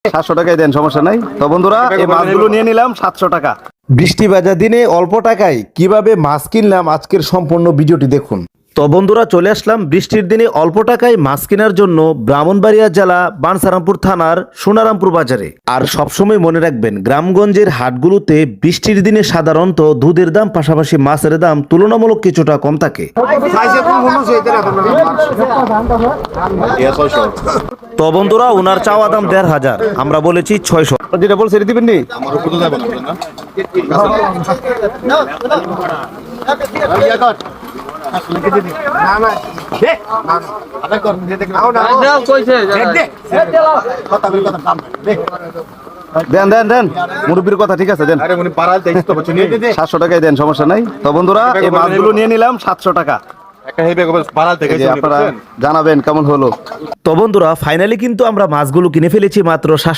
700 টাকায় দেন, সমস্যা নাই। তো বন্ধুরা এই মাছগুলো নিয়ে নিলাম 700 টাকা। বৃষ্টি ভেজা দিনে অল্প টাকায় কিভাবে মাছ কিনলাম আজকের সম্পূর্ণ ভিডিওটি দেখুন। তো বন্ধুরা চলে আসলাম বৃষ্টির দিনে অল্প টাকায় মাছ কেনার জন্য ব্রাহ্মণবাড়িয়া জেলা বাঞ্ছারামপুর থানার সোনারামপুর বাজারে। আর সবসময় মনে রাখবেন, গ্রামগঞ্জের হাটগুলোতে বৃষ্টির দিনে সাধারণত দুধের দাম পাশাপাশি মাছের দাম তুলনামূলক কিছুটা কম থাকে। তো বন্ধুরা ওনার চাওয়া দাম 1500, আমরা বলেছি 600। যেটা বলছে এটা দিবেন নি? দেন দেন দেন, মুরব্বীর কথা ঠিক আছে, দেন 700 টাকায় দেন, সমস্যা নাই। তো বন্ধুরা এই মাছগুলো নিয়ে নিলাম 700 টাকা। আপনারা জানাবেন কেমন হলো। তো বন্ধুরা ফাইনালি কিন্তু আমরা মাছগুলো কিনে ফেলেছি মাত্র